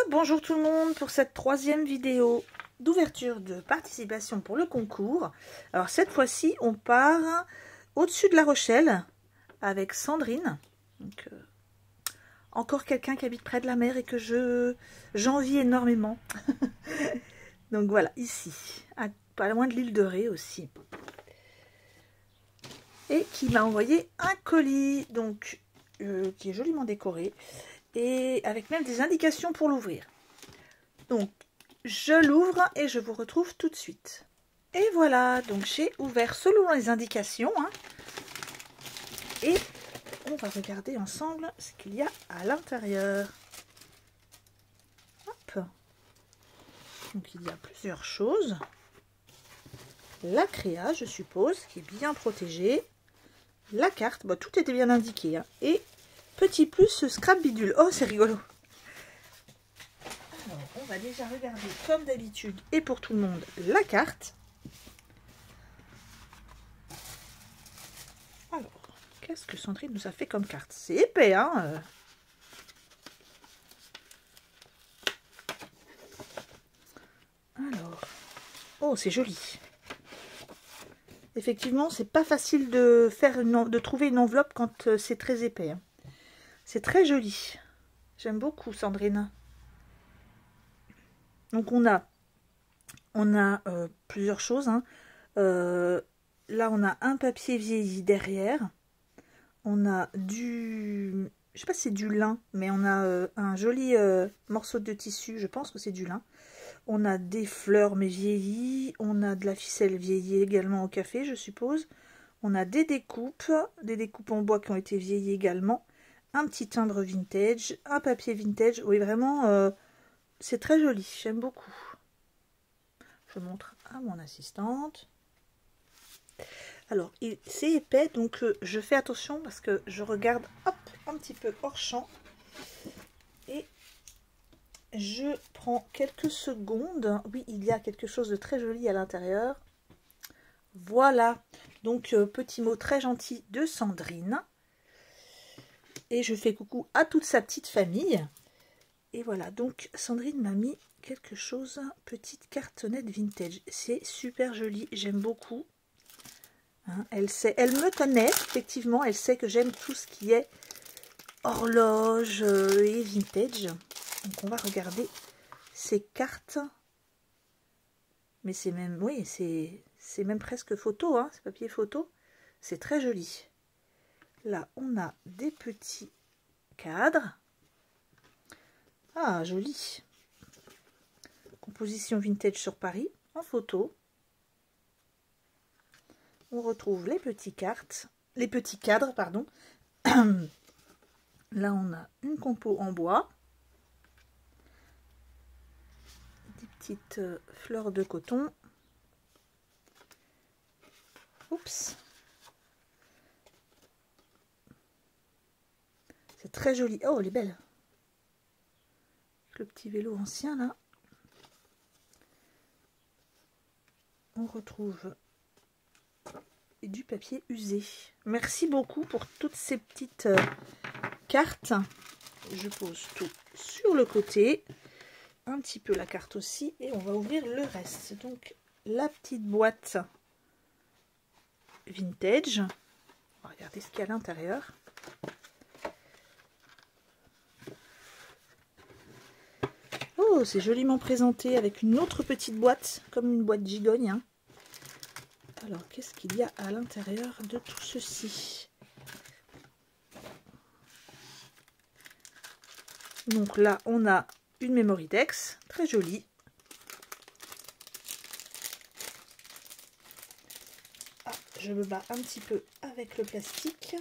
Bonjour tout le monde pour cette troisième vidéo d'ouverture de participation pour le concours. Alors cette fois-ci on part au-dessus de La Rochelle avec Sandrine. Donc, encore quelqu'un qui habite près de la mer et que j'envie énormément. Donc voilà, ici, pas loin de l'île de Ré aussi. Et qui m'a envoyé un colis, donc qui est joliment décoré. Et avec même des indications pour l'ouvrir. Donc, je l'ouvre et je vous retrouve tout de suite. Et voilà, donc j'ai ouvert selon les indications. Et on va regarder ensemble ce qu'il y a à l'intérieur. Hop. Donc, il y a plusieurs choses. La créa, je suppose, qui est bien protégée. La carte, bon, tout était bien indiqué. Et petit plus scrap bidule. Oh, c'est rigolo. Alors, on va déjà regarder, comme d'habitude, et pour tout le monde, la carte. Alors, qu'est-ce que Sandrine nous a fait comme carte? C'est épais, hein. Alors, oh, c'est joli. Effectivement, c'est pas facile de trouver une enveloppe quand c'est très épais. Hein. C'est très joli. J'aime beaucoup, Sandrine. Donc, on a plusieurs choses. Hein. Là, on a un papier vieilli derrière. On a du... Je sais pas si c'est du lin, mais on a un joli morceau de tissu. Je pense que c'est du lin. On a des fleurs mais vieillies. On a de la ficelle vieillie également au café, je suppose. On a des découpes en bois qui ont été vieillies également. Un petit timbre vintage, un papier vintage. Oui, vraiment, c'est très joli. J'aime beaucoup. Je montre à mon assistante. Alors, c'est épais, donc je fais attention parce que je regarde hop, un petit peu hors champ. Et je prends quelques secondes. Oui, il y a quelque chose de très joli à l'intérieur. Voilà. Donc, petit mot très gentil de Sandrine. Et je fais coucou à toute sa petite famille. Et voilà. Donc, Sandrine m'a mis quelque chose, petite cartonnette vintage. C'est super joli. J'aime beaucoup. Hein, elle me connaît, effectivement. Elle sait que j'aime tout ce qui est horloge et vintage. Donc, on va regarder ces cartes. Mais c'est même, oui, c'est même presque photo, hein, c'est papier photo. C'est très joli. Là, on a des petits cadres. Ah, joli. Composition vintage sur Paris, en photo. On retrouve les petites cartes, les petits cadres, pardon. Là, on a une compo en bois. Des petites fleurs de coton. Oups. C'est très joli. Oh, elle est belle. Le petit vélo ancien, là. On retrouve du papier usé. Merci beaucoup pour toutes ces petites cartes. Je pose tout sur le côté. Un petit peu la carte aussi. Et on va ouvrir le reste. Donc, la petite boîte vintage. On va regarder ce qu'il y a à l'intérieur. Oh, c'est joliment présenté avec une autre petite boîte, comme une boîte gigogne. Hein. Alors, qu'est-ce qu'il y a à l'intérieur de tout ceci? Donc là, on a une Memory-Tex, très jolie. Ah, je me bats un petit peu avec le plastique.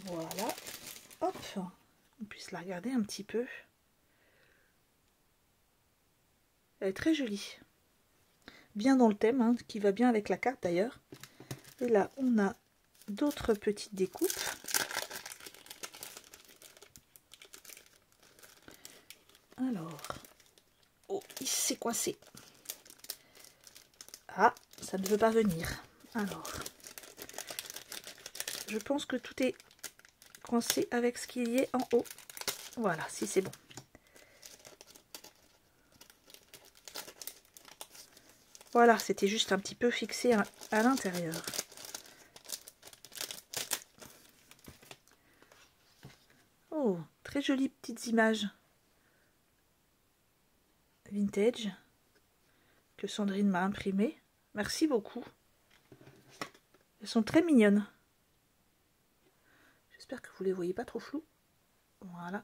Voilà. Hop, on puisse la regarder un petit peu. Elle est très jolie. Bien dans le thème, hein, qui va bien avec la carte d'ailleurs. Et là, on a d'autres petites découpes. Alors, oh, il s'est coincé. Ah, ça ne veut pas venir. Alors, Je pense que tout est coincé avec ce qu'il y est en haut. Voilà, si c'est bon. Voilà, c'était juste un petit peu fixé à l'intérieur. Oh, très jolies petites images vintage que Sandrine m'a imprimées. Merci beaucoup. Elles sont très mignonnes. J'espère que vous les voyez pas trop flou. Voilà.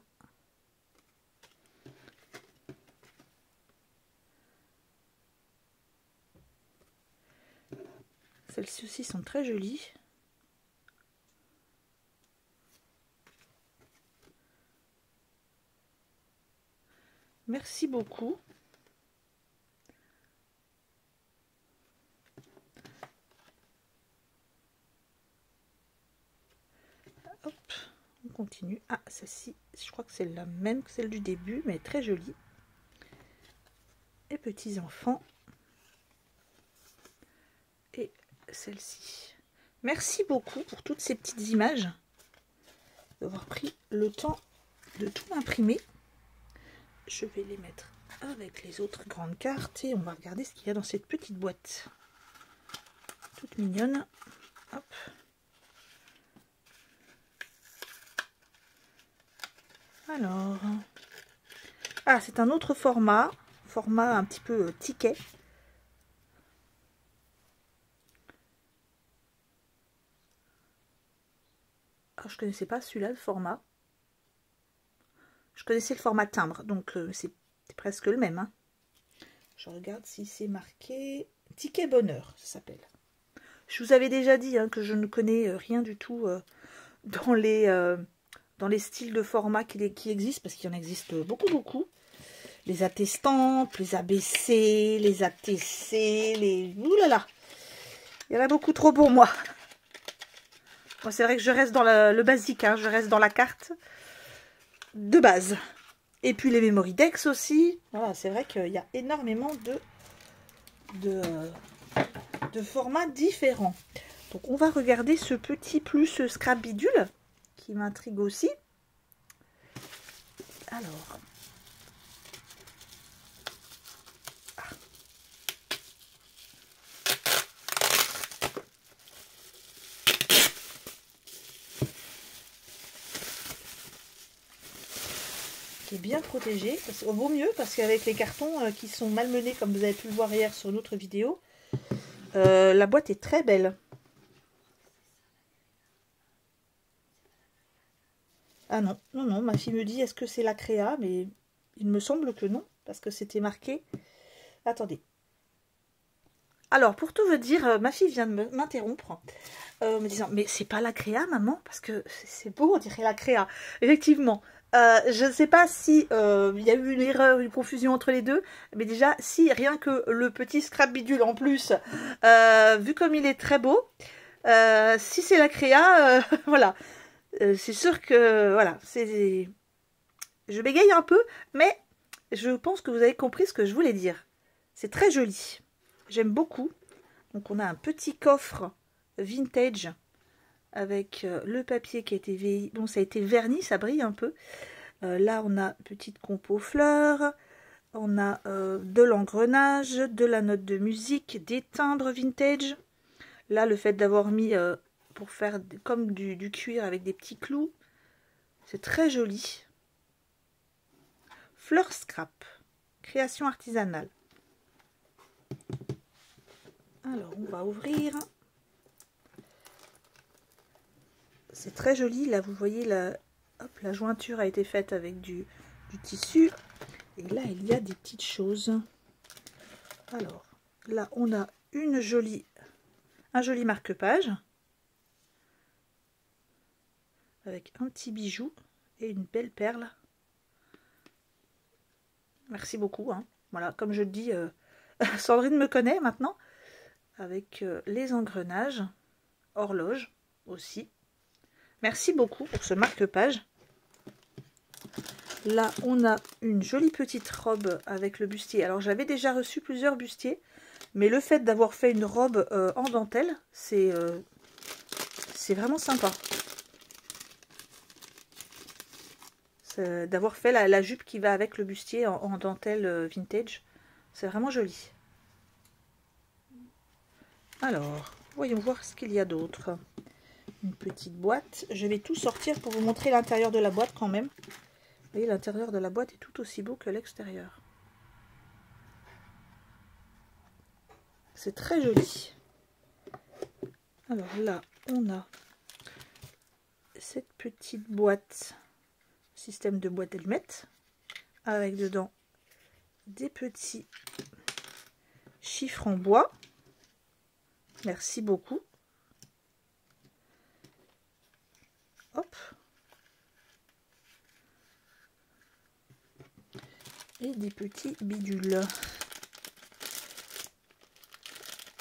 Celles-ci aussi sont très jolies. Merci beaucoup. Hop, on continue. Ah, celle-ci, je crois que c'est la même que celle du début, mais très jolie. Et petits enfants. Et celle-ci. Merci beaucoup pour toutes ces petites images, d'avoir pris le temps de tout imprimer. Je vais les mettre avec les autres grandes cartes et on va regarder ce qu'il y a dans cette petite boîte. Toute mignonne. Hop. Alors. Ah, c'est un autre format. Format un petit peu ticket. Alors, je connaissais pas celui-là, le format. Je connaissais le format timbre, donc c'est presque le même. Hein. Je regarde si c'est marqué ticket bonheur, ça s'appelle. Je vous avais déjà dit hein, que je ne connais rien du tout dans les styles de format qui existent, parce qu'il y en existe beaucoup. Les attestants, les ABC, les ATC, les... Ouh là là, il y en a beaucoup trop pour moi. Bon, c'est vrai que je reste dans le basique, hein, je reste dans la carte de base. Et puis les Memory Dex aussi. Voilà, c'est vrai qu'il y a énormément de formats différents. Donc on va regarder ce petit plus scrap bidule qui m'intrigue aussi. Alors. Qui est bien protégé, au vaut mieux parce qu'avec les cartons qui sont malmenés comme vous avez pu le voir hier sur une autre vidéo, la boîte est très belle. Ah non, non, ma fille me dit est-ce que c'est la créa, mais il me semble que non, parce que c'était marqué. Attendez. Alors, pour tout vous dire, ma fille vient de m'interrompre me disant mais c'est pas la créa maman, parce que c'est beau, on dirait la créa. Effectivement. Je ne sais pas si il y a eu une erreur, une confusion entre les deux, mais déjà, si rien que le petit scrap bidule en plus, vu comme il est très beau, si c'est la créa, voilà, c'est sûr que, voilà, c'est... Je bégaye un peu, mais je pense que vous avez compris ce que je voulais dire. C'est très joli, j'aime beaucoup. Donc on a un petit coffre vintage, avec le papier qui a été vieilli. Bon, ça a été verni, ça brille un peu. Là, on a petite compo fleurs. On a de l'engrenage, de la note de musique, des timbres vintage. Là, le fait d'avoir mis pour faire comme du cuir avec des petits clous. C'est très joli. Fleur scrap. Création artisanale. Alors, on va ouvrir. C'est très joli, là vous voyez la jointure a été faite avec du tissu. Et là il y a des petites choses. Alors là on a un joli marque-page. Avec un petit bijou et une belle perle. Merci beaucoup. Hein. Voilà, comme je le dis, Sandrine me connaît maintenant. Avec les engrenages, horloge aussi. Merci beaucoup pour ce marque-page. Là, on a une jolie petite robe avec le bustier. Alors, j'avais déjà reçu plusieurs bustiers, mais le fait d'avoir fait une robe en dentelle, c'est c'est vraiment sympa. D'avoir fait la jupe qui va avec le bustier en dentelle vintage. C'est vraiment joli. Alors, voyons voir ce qu'il y a d'autre. Une petite boîte. Je vais tout sortir pour vous montrer l'intérieur de la boîte quand même. Vous voyez, l'intérieur de la boîte est tout aussi beau que l'extérieur. C'est très joli. Alors là, on a cette petite boîte, système de boîte allumettes, avec dedans des petits chiffres en bois. Merci beaucoup. Hop. Et des petits bidules.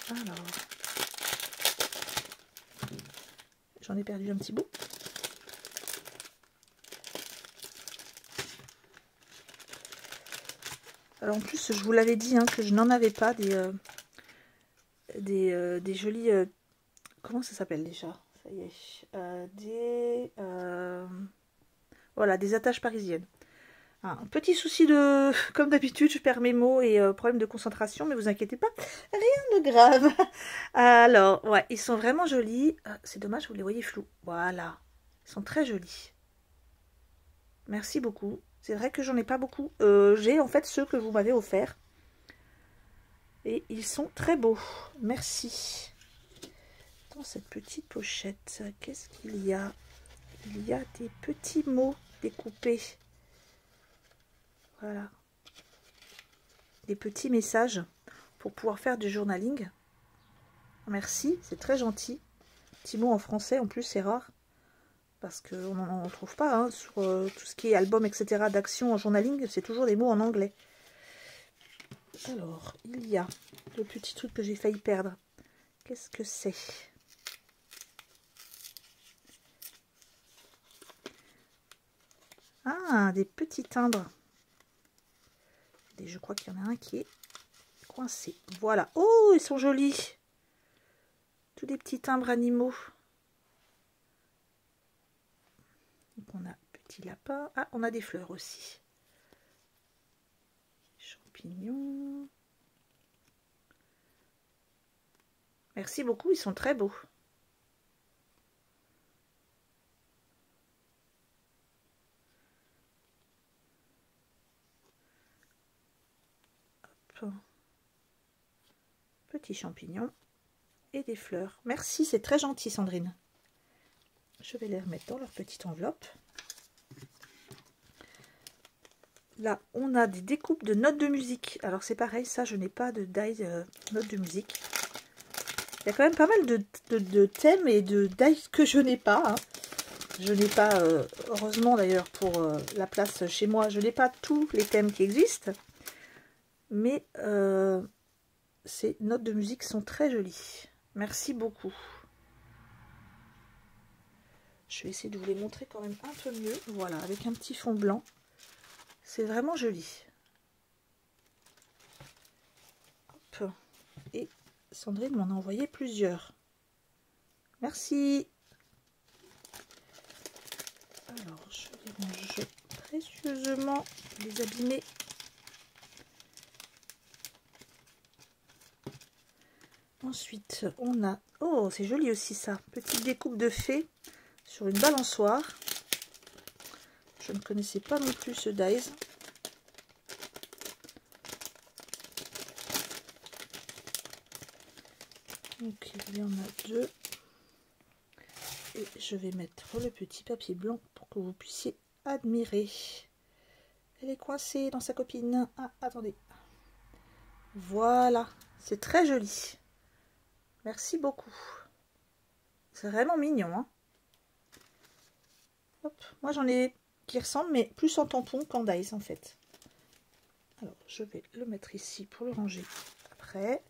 Alors, j'en ai perdu un petit bout. Alors en plus, je vous l'avais dit que je n'en avais pas des jolis... comment ça s'appelle déjà? Ça y est. Voilà, des attaches parisiennes. Un petit souci de... Comme d'habitude, je perds mes mots et problème de concentration, mais vous inquiétez pas, rien de grave. Alors, ouais, ils sont vraiment jolis. C'est dommage, vous les voyez flous. Voilà, ils sont très jolis. Merci beaucoup. C'est vrai que j'en ai pas beaucoup. J'ai en fait ceux que vous m'avez offerts. Et ils sont très beaux. Merci. Dans cette petite pochette, qu'est-ce qu'il y a? Il y a des petits mots découpés. Voilà. Des petits messages pour pouvoir faire du journaling. Merci, c'est très gentil. Petits mots en français, en plus c'est rare. Parce qu'on n'en trouve pas sur tout ce qui est album, etc. d'action en journaling. C'est toujours des mots en anglais. Alors, il y a le petit truc que j'ai failli perdre. Qu'est-ce que c'est? Ah, des petits timbres. Et je crois qu'il y en a un qui est coincé. Voilà. Oh, ils sont jolis. Tous des petits timbres animaux. Donc on a petit lapin. Ah, on a des fleurs aussi. Champignons. Merci beaucoup, ils sont très beaux. Hop. Petits champignons et des fleurs. Merci, c'est très gentil Sandrine. Je vais les remettre dans leur petite enveloppe. Là, on a des découpes de notes de musique. Alors c'est pareil, ça je n'ai pas de die notes de musique. Il y a quand même pas mal de thèmes et de die que je n'ai pas. Je n'ai pas, heureusement d'ailleurs pour la place chez moi, je n'ai pas tous les thèmes qui existent. Mais ces notes de musique sont très jolies. Merci beaucoup. Je vais essayer de vous les montrer quand même un peu mieux. Voilà, avec un petit fond blanc. C'est vraiment joli. Hop. Et Sandrine m'en a envoyé plusieurs. Merci. Alors, je vais ranger précieusement les abîmer. Ensuite, on a... Oh, c'est joli aussi ça. Petite découpe de fées sur une balançoire. Je ne connaissais pas non plus ce dies. Donc il y en a deux. Et je vais mettre le petit papier blanc pour que vous puissiez admirer. Elle est coincée dans sa copine. Ah, attendez. Voilà. C'est très joli. Merci beaucoup. C'est vraiment mignon. Hein. Hop. Moi j'en ai qui ressemblent, mais plus en tampon qu'en dies en fait. Alors je vais le mettre ici pour le ranger après.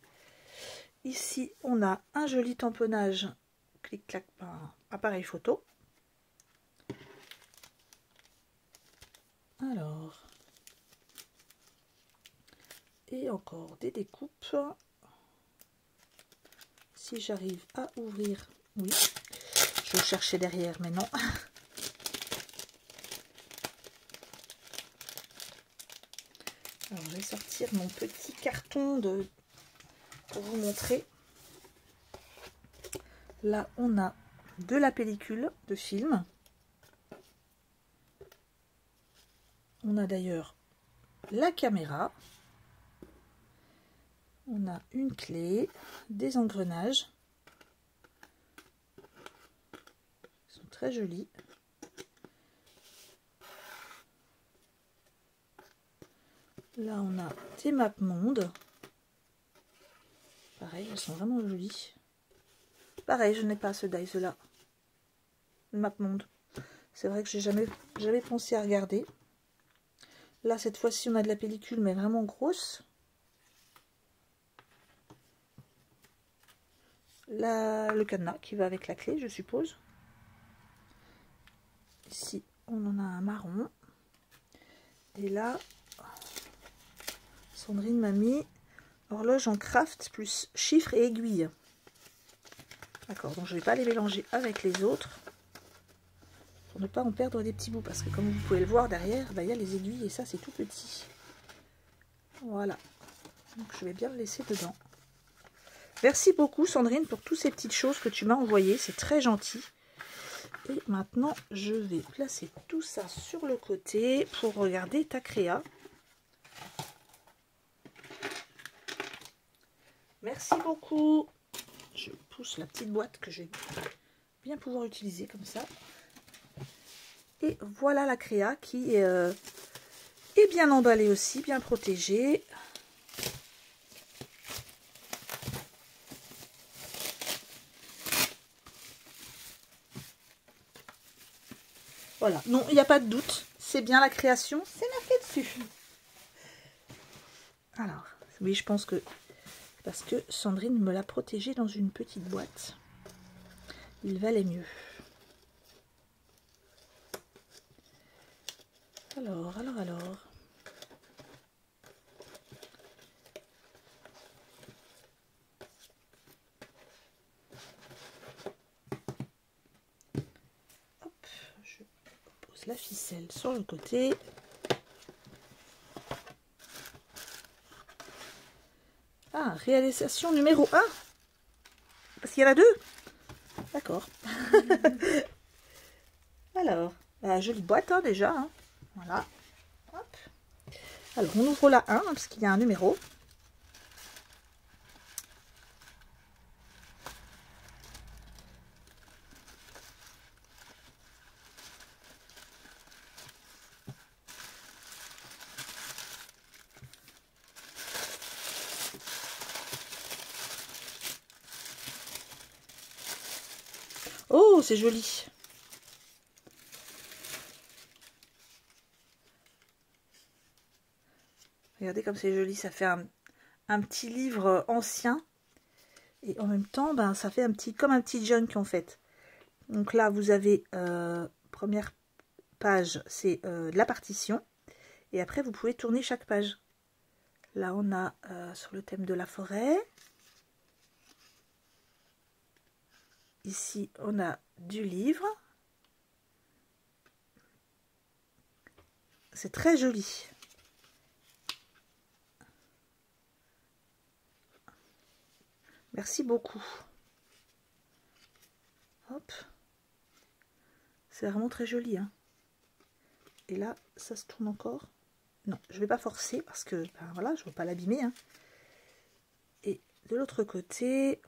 Ici on a un joli tamponnage clic-clac appareil photo. Alors, et encore des découpes. Si j'arrive à ouvrir, oui, Je cherchais derrière, mais non. Alors, je vais sortir mon petit carton pour vous montrer. Là, on a de la pellicule de film. On a d'ailleurs la caméra. On a une clé, des engrenages. Ils sont très jolis. Là, on a des maps monde. Pareil, elles sont vraiment jolies. Pareil, je n'ai pas ce dice là. Map monde. C'est vrai que j'ai jamais pensé à regarder. Là, cette fois-ci, on a de la pellicule, mais vraiment grosse. Le cadenas qui va avec la clé, je suppose. Ici, on en a un marron. Et là, Sandrine m'a mis horloge en craft plus chiffres et aiguilles. D'accord, donc je ne vais pas les mélanger avec les autres. Pour ne pas en perdre des petits bouts. Parce que comme vous pouvez le voir derrière, bah, il y a les aiguilles et ça, c'est tout petit. Voilà. Donc je vais bien le laisser dedans. Merci beaucoup Sandrine pour toutes ces petites choses que tu m'as envoyées. C'est très gentil. Et maintenant, je vais placer tout ça sur le côté pour regarder ta créa. Merci beaucoup. Je pousse la petite boîte que je vais bien pouvoir utiliser comme ça. Et voilà la créa qui est bien emballée aussi, bien protégée. Voilà, non, il n'y a pas de doute. C'est bien la création, c'est marqué dessus. Alors, oui, je pense que parce que Sandrine me l'a protégé dans une petite boîte. Il valait mieux. Alors. Hop, je pose la ficelle sur le côté. Ah, réalisation numéro 1. Parce qu'il y en a 2. D'accord. Alors, la jolie boîte hein, déjà. Hein. Voilà. Hop. Alors, on ouvre la 1 hein, parce qu'il y a un numéro. Oh, c'est joli. Regardez comme c'est joli, ça fait un petit livre ancien. Et en même temps, ben, ça fait comme un petit junk en fait. Donc là, vous avez première page, c'est la partition. Et après, vous pouvez tourner chaque page. Là, on a sur le thème de la forêt. Ici, on a du livre. C'est très joli. Merci beaucoup. Hop. C'est vraiment très joli. Hein. Et là, ça se tourne encore. Non, je ne vais pas forcer parce que ben voilà, je ne veux pas l'abîmer. Hein. Et de l'autre côté,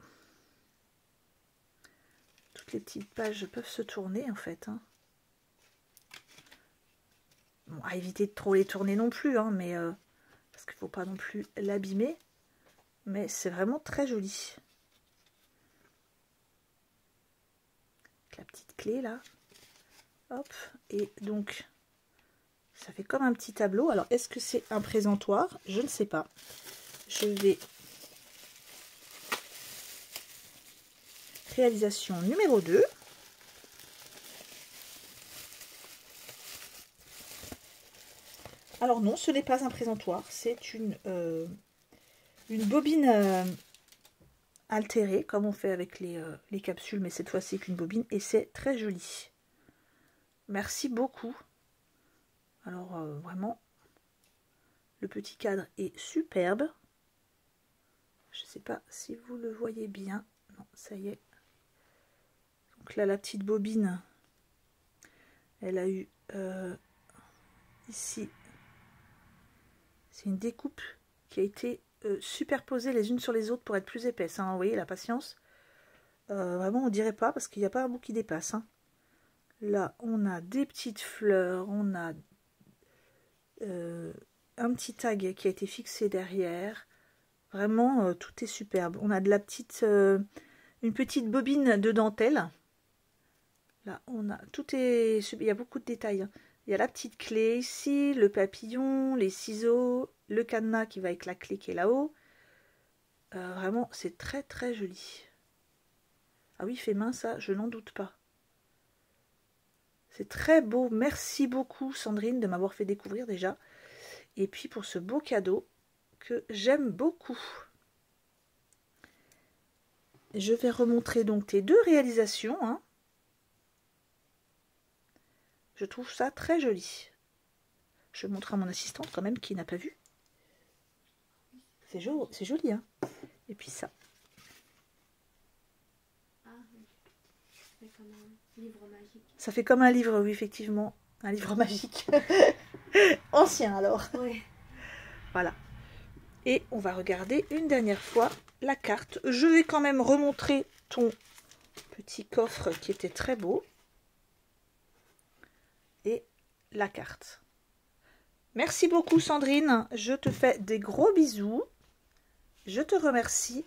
toutes les petites pages peuvent se tourner en fait. Hein. Bon, à éviter de trop les tourner non plus, hein, mais parce qu'il ne faut pas non plus l'abîmer. Mais c'est vraiment très joli. Avec la petite clé là. Hop. Et donc, ça fait comme un petit tableau. Alors, est-ce que c'est un présentoir? Je ne sais pas. Je vais... Réalisation numéro 2. Alors non, ce n'est pas un présentoir. C'est une bobine altéré, comme on fait avec les capsules, mais cette fois-ci avec une bobine, et c'est très joli. Merci beaucoup. Alors, vraiment, le petit cadre est superbe. Je ne sais pas si vous le voyez bien. Non, ça y est. Donc là, la petite bobine, elle a eu ici, c'est une découpe qui a été superposées les unes sur les autres pour être plus épaisse. Hein. Vous voyez la patience. Vraiment, on dirait pas parce qu'il n'y a pas un bout qui dépasse. Hein. Là, on a des petites fleurs, on a un petit tag qui a été fixé derrière. Vraiment, tout est superbe. On a de la petite, une petite bobine de dentelle. Là, on a tout est, il y a beaucoup de détails. Hein. Il y a la petite clé ici, le papillon, les ciseaux, le cadenas qui va avec la clé qui est là-haut. Vraiment, c'est très très joli. Ah oui, il fait main ça, je n'en doute pas. C'est très beau. Merci beaucoup Sandrine de m'avoir fait découvrir déjà. Et puis pour ce beau cadeau que j'aime beaucoup. Je vais remontrer donc tes deux réalisations. Hein. Je trouve ça très joli. Je montre à mon assistante quand même qui n'a pas vu. C'est joli, hein. Et puis ça. Ah oui. Ça fait comme un livre magique. Ça fait comme un livre, oui, effectivement. Un livre magique. Ancien alors. Oui. Voilà. Et on va regarder une dernière fois la carte. Je vais quand même remontrer ton petit coffre qui était très beau. Et la carte. Merci beaucoup Sandrine. Je te fais des gros bisous. Je te remercie.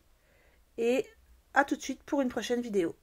Et à tout de suite pour une prochaine vidéo.